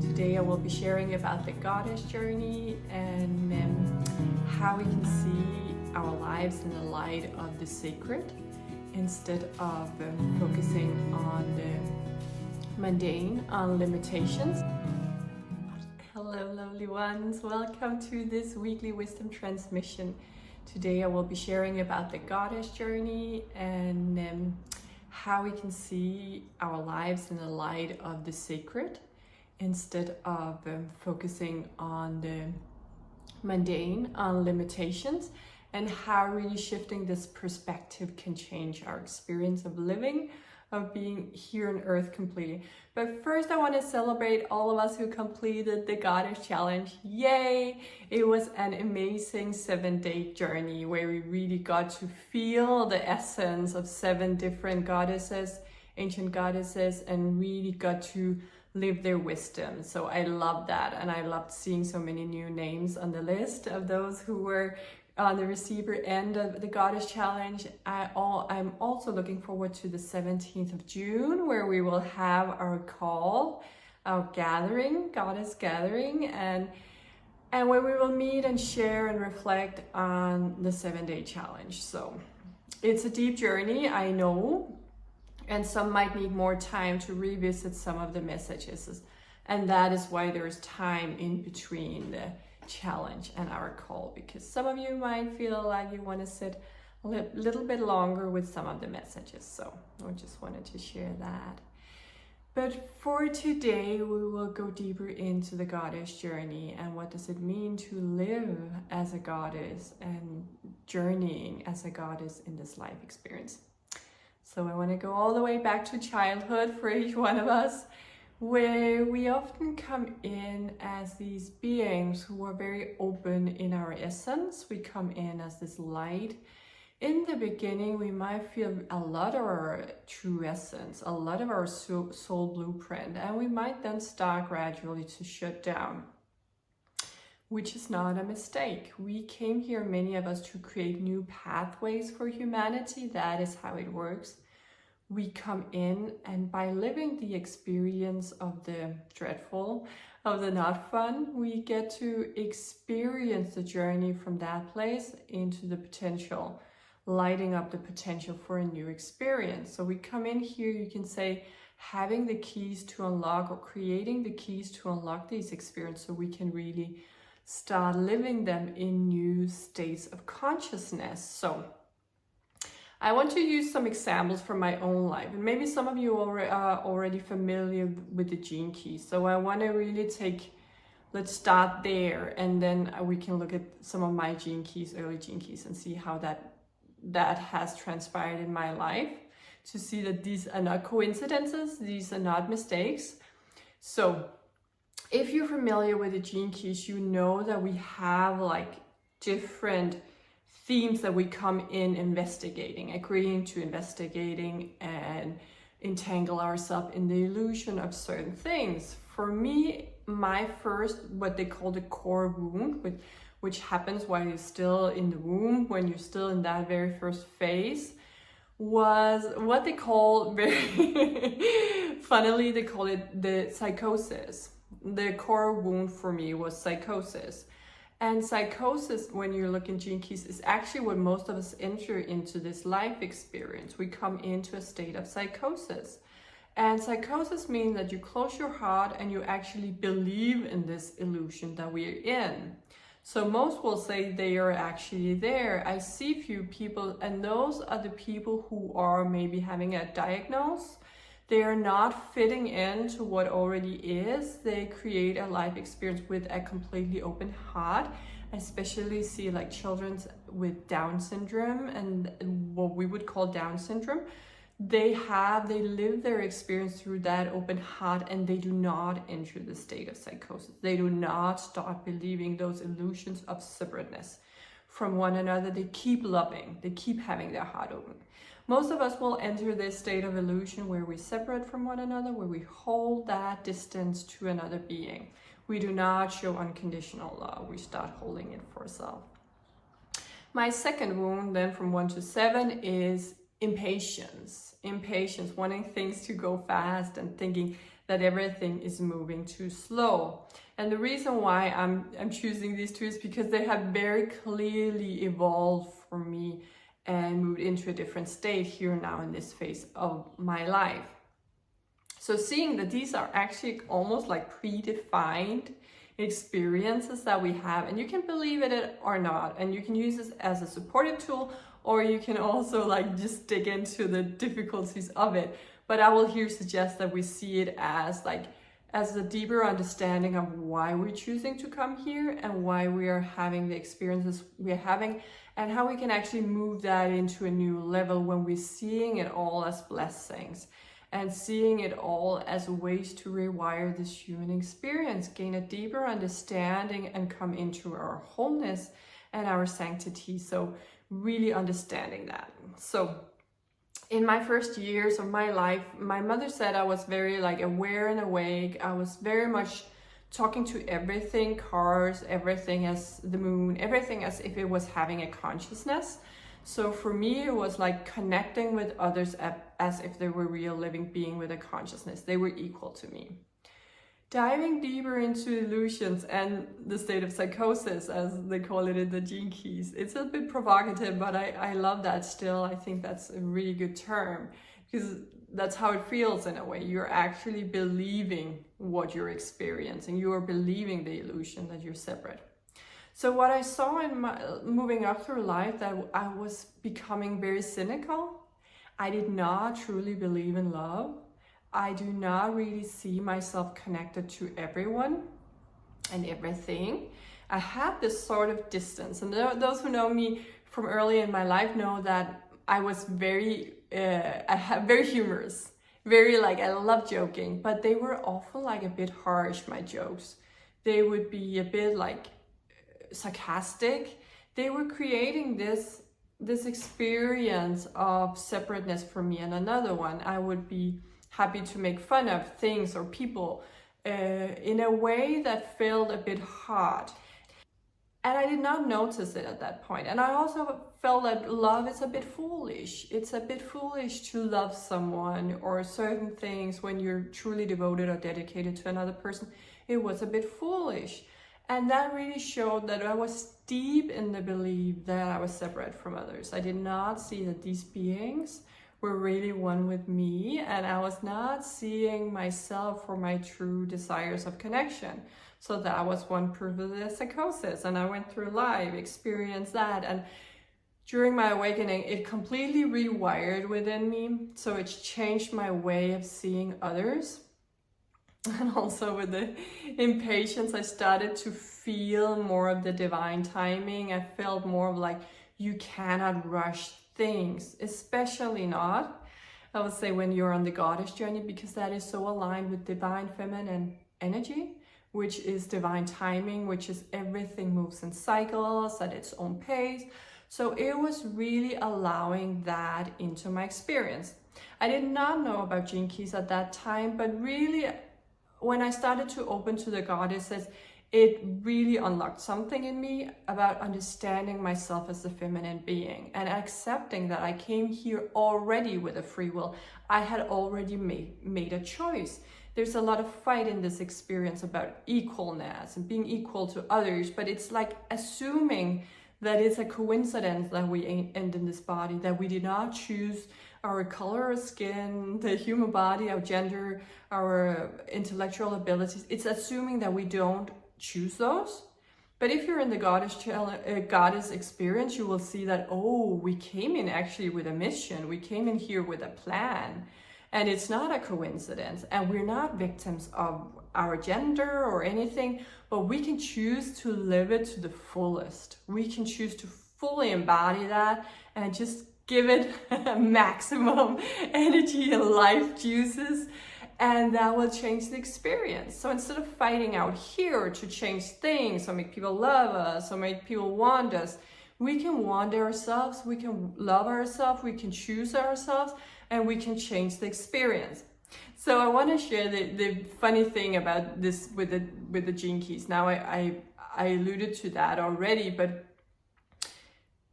Today I will be sharing about the goddess journey and how we can see our lives in the light of the sacred instead of focusing on the mundane, on limitations. Hello lovely ones, welcome to this weekly wisdom transmission. Today I will be sharing about the goddess journey and how we can see our lives in the light of the sacred instead of focusing on the mundane, on limitations, and how really shifting this perspective can change our experience of living, of being here on earth completely. But first I want to celebrate all of us who completed the Goddess Challenge. Yay! It was an amazing 7-day journey where we really got to feel the essence of 7 different goddesses, ancient goddesses, and really got to live their wisdom. So I love that, and I loved seeing so many new names on the list of those who were on the receiver end of the Goddess Challenge. I'm also looking forward to the 17th of June, where we will have our call, our gathering, Goddess Gathering, and where we will meet and share and reflect on the 7-day challenge. So it's a deep journey, I know, and some might need more time to revisit some of the messages. And that is why there's time in between the challenge and our call, because some of you might feel like you want to sit a little bit longer with some of the messages. So I just wanted to share that. But for today, we will go deeper into the goddess journey and what does it mean to live as a goddess and journeying as a goddess in this life experience. So I want to go all the way back to childhood for each one of us, where we often come in as these beings who are very open in our essence. We come in as this light. In the beginning, we might feel a lot of our true essence, a lot of our soul blueprint, and we might then start gradually to shut down, which is not a mistake. We came here, many of us, to create new pathways for humanity. That is how it works. We come in, and by living the experience of the dreadful, of the not fun, we get to experience the journey from that place into the potential, lighting up the potential for a new experience. So we come in here, you can say, having the keys to unlock or creating the keys to unlock these experiences so we can really start living them in new states of consciousness. So I want to use some examples from my own life, and maybe some of you are already familiar with the gene keys. So I want to really let's start there, and then we can look at some of my gene keys, early gene keys, and see how that has transpired in my life, to see that these are not coincidences, these are not mistakes. So if you're familiar with the gene keys, you know that we have like different themes that we come in investigating, agreeing to investigating and entangle ourselves in the illusion of certain things. For me, my first, what they call the core wound, which happens while you're still in the womb, when you're still in that very first phase, was what they call, very funnily, they call it the psychosis. The core wound for me was psychosis. And psychosis, when you're looking gene keys, is actually what most of us enter into this life experience. We come into a state of psychosis. And psychosis means that you close your heart and you actually believe in this illusion that we're in. So most will say they are actually there. I see few people, and those are the people who are maybe having a diagnosis. They are not fitting into what already is. They create a life experience with a completely open heart. I especially see like children with Down syndrome and what we would call Down syndrome. They live their experience through that open heart, and they do not enter the state of psychosis. They do not start believing those illusions of separateness from one another. They keep loving, they keep having their heart open. Most of us will enter this state of illusion where we separate from one another, where we hold that distance to another being. We do not show unconditional love. We start holding it for ourselves. My second wound, then from 1 to 7, is impatience. Impatience, wanting things to go fast and thinking that everything is moving too slow. And the reason why I'm choosing these two is because they have very clearly evolved for me and moved into a different state here now in this phase of my life. So seeing that these are actually almost like predefined experiences that we have, and you can believe it or not, and you can use this as a supportive tool, or you can also like just dig into the difficulties of it. But I will here suggest that we see it as a deeper understanding of why we're choosing to come here and why we are having the experiences we're having, and how we can actually move that into a new level when we're seeing it all as blessings and seeing it all as ways to rewire this human experience, gain a deeper understanding, and come into our wholeness and our sanctity. So really understanding that. So in my first years of my life, my mother said I was very like aware and awake. I was very much talking to everything, cars, everything as the moon, everything as if it was having a consciousness. So for me, it was like connecting with others as if they were real living being with a consciousness. They were equal to me. Diving deeper into illusions and the state of psychosis, as they call it in the Gene Keys. It's a bit provocative, but I love that still. I think that's a really good term, because that's how it feels in a way. You're actually believing what you're experiencing. You are believing the illusion that you're separate. So what I saw in my moving up through life, that I was becoming very cynical. I did not truly believe in love. I do not really see myself connected to everyone and everything. I had this sort of distance, and those who know me from early in my life know that I was very humorous, very like, I love joking, but they were often like a bit harsh, my jokes. They would be a bit like sarcastic. They were creating this experience of separateness for me. And another one, I would be happy to make fun of things or people in a way that felt a bit hard. And I did not notice it at that point. And I also felt that love is a bit foolish. It's a bit foolish to love someone or certain things when you're truly devoted or dedicated to another person. It was a bit foolish. And that really showed that I was deep in the belief that I was separate from others. I did not see that these beings were really one with me, and I was not seeing myself for my true desires of connection. So that was one proof of the psychosis, and I went through life, experienced that, and during my awakening, it completely rewired within me. So it's changed my way of seeing others. And also with the impatience, I started to feel more of the divine timing. I felt more of like, you cannot rush things, especially not, I would say, when you're on the goddess journey, because that is so aligned with divine feminine energy, which is divine timing, which is everything moves in cycles at its own pace. So it was really allowing that into my experience. I did not know about Gene Keys at that time, but really when I started to open to the goddesses, it really unlocked something in me about understanding myself as a feminine being and accepting that I came here already with a free will. I had already made a choice. There's a lot of fight in this experience about equalness and being equal to others, but it's like assuming that it's a coincidence that we end in this body, that we did not choose our color of skin, the human body, our gender, our intellectual abilities. It's assuming that we don't choose those. But if you're in the goddess experience, you will see that, oh, we came in actually with a mission. We came in here with a plan. And it's not a coincidence. And we're not victims of our gender or anything, but we can choose to live it to the fullest. We can choose to fully embody that and just give it maximum energy and life juices, and that will change the experience. So instead of fighting out here to change things or make people love us or make people want us, we can want ourselves, we can love ourselves, we can choose ourselves, and we can change the experience. So I want to share the funny thing about this with the Gene Keys. Now I alluded to that already, but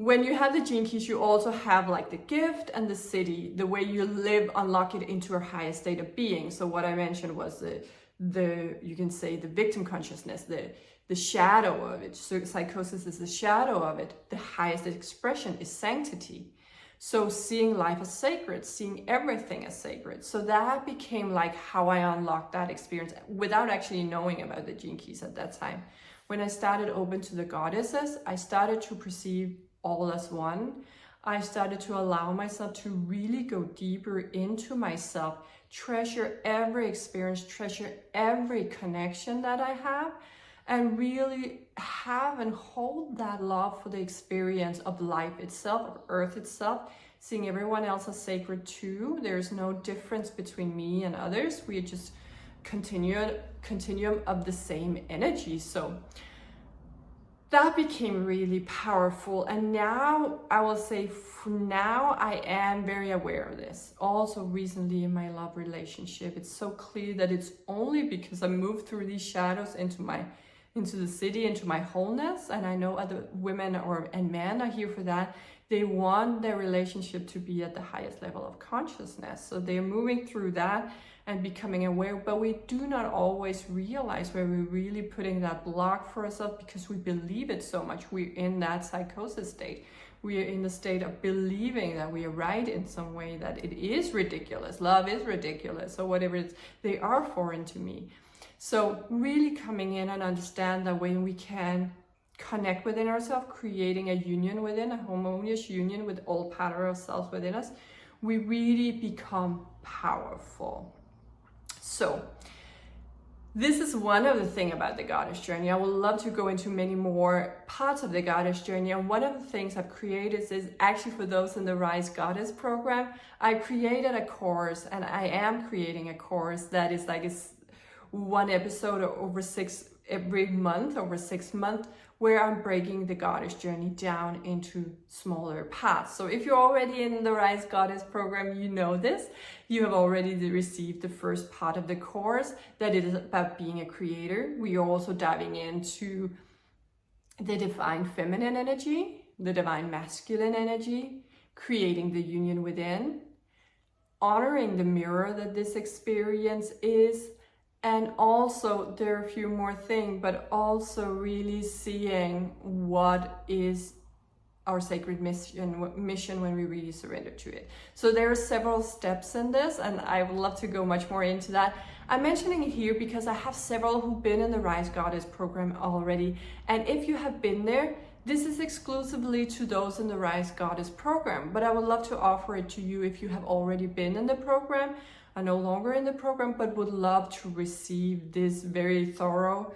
when you have the gene keys, you also have like the gift and the city, the way you live, unlock it into a higher state of being. So what I mentioned was the you can say the victim consciousness, the shadow of it. So psychosis is the shadow of it. The highest expression is sanctity. So seeing life as sacred, seeing everything as sacred. So that became like how I unlocked that experience without actually knowing about the gene keys at that time. When I started open to the goddesses, I started to perceive all as one. I started to allow myself to really go deeper into myself, treasure every experience, treasure every connection that I have, and really have and hold that love for the experience of life itself, of earth itself, seeing everyone else as sacred too. There's no difference between me and others. We are just continuum of the same energy. So that became really powerful. And now I will say, for now, I am very aware of this. Also recently in my love relationship, it's so clear that it's only because I moved through these shadows into the city, into my wholeness. And I know other women and men are here for that. They want their relationship to be at the highest level of consciousness. So they're moving through that and becoming aware, but we do not always realize where we're really putting that block for ourselves because we believe it so much. We're in that psychosis state. We are in the state of believing that we are right in some way, that it is ridiculous. Love is ridiculous, or whatever it is. They are foreign to me. So really coming in and understand that when we can connect within ourselves, creating a union within, a harmonious union with all part of ourselves within us, we really become powerful. So this is one of the things about the goddess journey. I would love to go into many more parts of the goddess journey. And one of the things I've created is actually for those in the Rise Goddess program, I created a course, and I am creating a course that is like one episode every month, over 6 months, where I'm breaking the goddess journey down into smaller parts. So if you're already in the Rise Goddess program, you know this. You have already received the first part of the course that is about being a creator. We are also diving into the divine feminine energy, the divine masculine energy, creating the union within, honoring the mirror that this experience is. And also, there are a few more things, but also really seeing what is our sacred mission when we really surrender to it. So there are several steps in this, and I would love to go much more into that. I'm mentioning it here because I have several who've been in the Rise Goddess program already. And if you have been there, this is exclusively to those in the Rise Goddess program, but I would love to offer it to you if you have already been in the program, are no longer in the program, but would love to receive this very thorough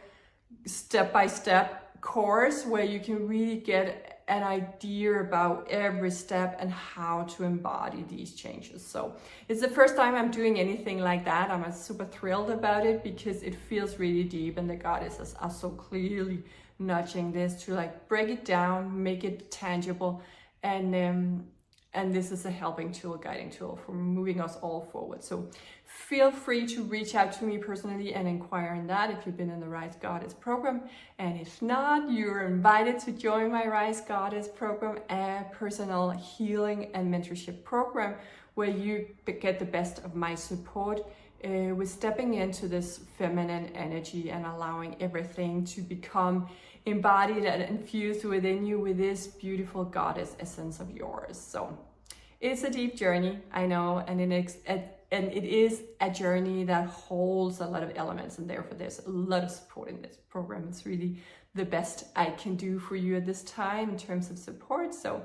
step-by-step course where you can really get an idea about every step and how to embody these changes. So it's the first time I'm doing anything like that. I'm super thrilled about it because it feels really deep, and the goddesses are so clearly nudging this to like break it down, make it tangible, and this is a helping tool, guiding tool for moving us all forward. So feel free to reach out to me personally and inquire on that if you've been in the Rise Goddess program. And if not, you're invited to join my Rise Goddess program, a personal healing and mentorship program where you get the best of my support with stepping into this feminine energy and allowing everything to become embodied and infused within you with this beautiful goddess essence of yours. So it's a deep journey, I know, and it is a journey that holds a lot of elements, and therefore there's a lot of support in this program. It's really the best I can do for you at this time in terms of support. So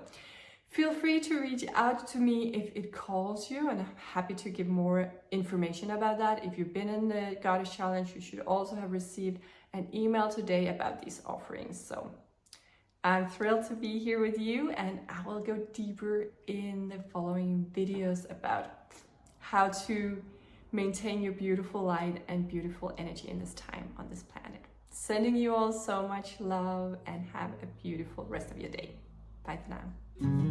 feel free to reach out to me if it calls you, and I'm happy to give more information about that. If you've been in the Goddess Challenge, you should also have received an email today about these offerings. So I'm thrilled to be here with you, and I will go deeper in the following videos about how to maintain your beautiful light and beautiful energy in this time on this planet. Sending you all so much love, and have a beautiful rest of your day. Bye for now.